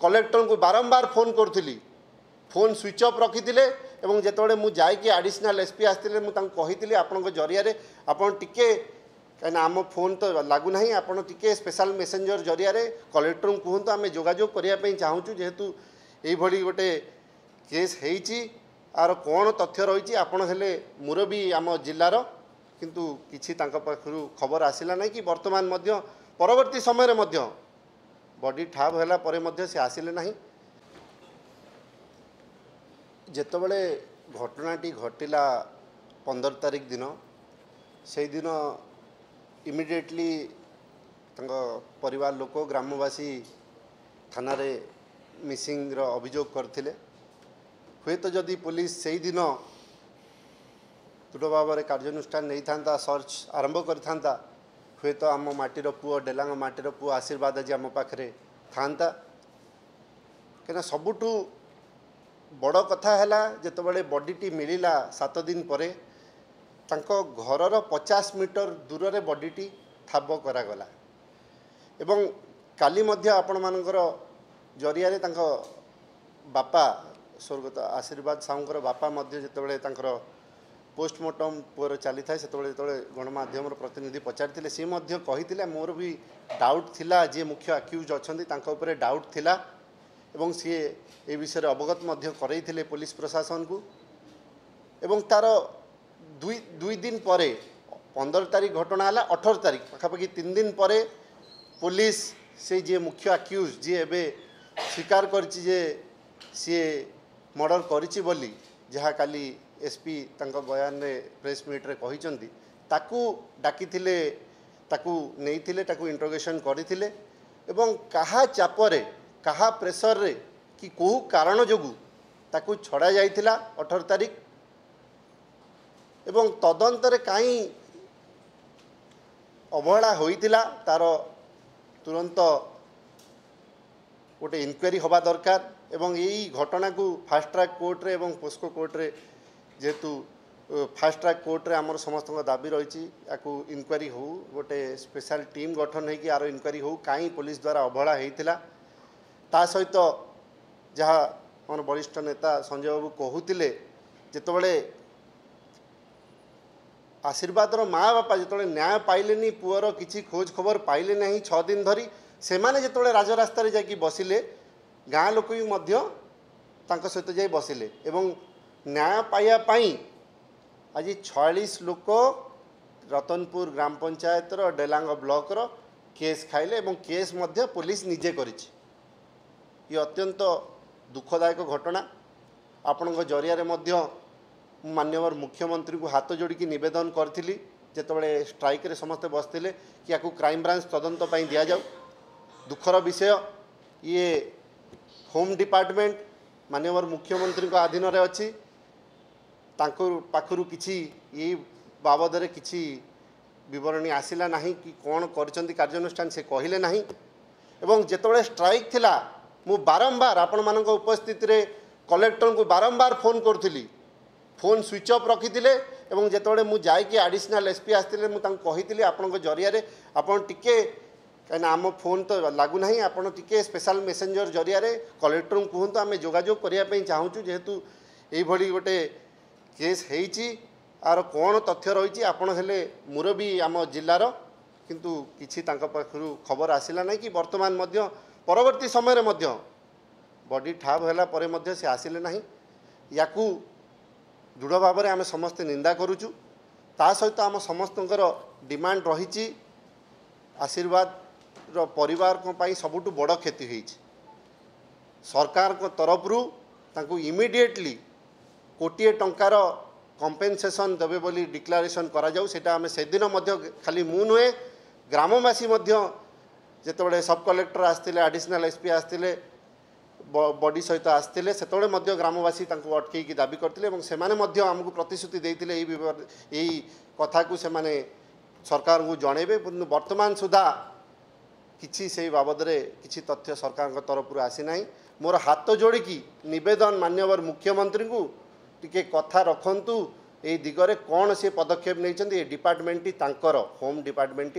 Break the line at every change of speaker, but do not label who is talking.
collector को बारंबार phone करी फोन स्विच ऑफ रखी एवं जिते मुझे एडिशनल एसपी आसते मुझे आपण जरिया आपड़ टिके कहीं आम फोन तो लगुना आपड़ टिके स्पेशल मेसेंजर जरिया कलेक्टर को कहतु आम जोगाजोग करने चाहूँ जेहेतु ये गोटे केस होती आर कौन तथ्य रही आपण हेले मुरबी आम जिलार किंतु किसी पाखु खबर आसला ना कि वर्तमान परवर्ती समय बॉडी ठाब होला परे मध्य से आसिले नहीं जेतबले घटनाटी घटिला 15 तारिख दिन से दिन इमिडिएटली परिवार लोक ग्रामवासी थाना रे मिसिंग रो अभियोग करथिले हुए तो जदि पुलिस से दिन दृढ़ भाव में कार्यानुष्ठान नहीं था सर्च आरंभ करता हुए तो आम माटीर पुओ डेलांग माटीर पुओ आशीर्वाद आज आम पाखे था कहीं सबुठू बड़ कथा है जितेबाला बॉडीटी मिलला 7 दिन पर घरर 50 मीटर दूर रे बॉडीटी ठाब करागला एवं काली मध्य आपण मानकर जरिया रे बापा स्वर्गत आशीर्वाद साहूर बापा जितेबाला पोस्टमार्टम पुअर चली था से गणमाध्यम प्रतिनिधि पचारि सी कही मोर भी डाउट थिला जी मुख्य अक्यूज अच्छा डाउट थिला एवं सी ए विषय अवगत करते पुलिस प्रशासन को एवं तार दुई दिन पर 15 तारिख घटना है 18 तारिख पाखापाखि 3 दिन पर पुलिस से जी मुख्य अक्यूज जी एवं स्वीकार कर सी मर्डर करिछि बोली जहाँ काली एसपी बयान रे प्रेस मीट रे कहिसंती ताकू डाकी नहीं इंट्रोगेशन करथिले एवं कहा चापरे कहा प्रेसर रे कि कोहू कारण जोगु ताकू छड़ा जाइथिला 18 तारिख एवं तदंतर कहीं अवहेला होइथिला तार तुरंत गोटे इनक्वारी हवा दरकार एवं यही घटना को फास्ट ट्रैक कोर्ट रे एवं पोस्को कोर्ट रे जेहेतु फास्ट ट्रैक कोर्ट रे आमर समस्त दाबी रही इनक्वारी हो गोटे स्पेशल टीम गठन होगी आर इनक्वारी हो कहीं पुलिस द्वारा अवहेला होता ता सहित जहाँ आम वरिष्ठ नेता संजय बाबू कहते जितेबाला आशीर्वाद माँ बापा जो न्याय पाइले पुअर किसी खोज खबर पाइले ना 6 दिन धरी से जो राजरास्तार जा बसिले गाँ लोक भी सहित जा बसिले एवं न्याय पाइबापी आज 46 लोक रतनपुर ग्राम पंचायत डेलांग ब्लॉक रो केस खाइले एवं केस मध्य पुलिस निजे करिछि ये अत्यंत दुखदायक घटना आपण जरिया माननीय मुख्यमंत्री को हाथ जोड़ी निवेदन करी जितेबाला स्ट्राइक रे समस्ते बसते कि या क्राइम ब्रांच तदंत दि जाऊ दुखर विषय ये होम डिपार्टमेंट माननीय मुख्यमंत्री अधीन रे अच्छी पाखु किसी ये बाबद में किसी बरणी आसला ना कि कौन कर कार्यानुष्ठान से कहले ना एवं जितेबाला स्ट्राइक थिला मु बारंबार आपण मान उपस्थित रे कलेक्टर को बारंबार फोन करी फोन स्विच ऑफ रखी एवं जितेबाला मुझे एडिशनल एसपी आसते मुझे आपण जरिया आपड़ टिके कहीं आम फोन तो लगुना आपड़ टिके स्पेशल मेसेंजर जरिया कलेक्टर को कहतु आम जोगाजोग करने चाहूँ जेहेतु ये गोटे केस होती आर कौन तथ्य रही आपण हेले मुरबी आम जिलार किंतु किसी पाखु खबर आसला ना कि वर्तमान परवर्ती समय बॉडी ठाब होला परे मध्य से आसिले नहीं या दृढ़ भाव में आम समस्ते निंदा करुचु ता सहित आम समस्त डिमांड रही आशीर्वाद परिवार सबुठु बड़ क्षति होती सरकार को तरफ इमिडिएटली कोटिए टंकार कंपेनसेशन देवे बोली डिक्लारेशन करा जाऊ सेटा आम से दिन खाली मु नुहे ग्रामवासी जितेबाला सब कलेक्टर आसते एडिशनल एसपी आसते बॉडी सहित आसते से ग्रामवासी अटकई दाबी करते आमको प्रतिश्रुति देते यही कथा को से सरकार को जनइबे वर्तमान सुधा किसी से बाबद किसी तथ्य सरकार तरफ आसीना मोर हाथ जोड़ी निवेदन माननीय मुख्यमंत्री को टिके कथा रखंतु ए दिगरे कौन से पदक्षेप नहीं डिपार्टमेंट होम डिपार्टमेंट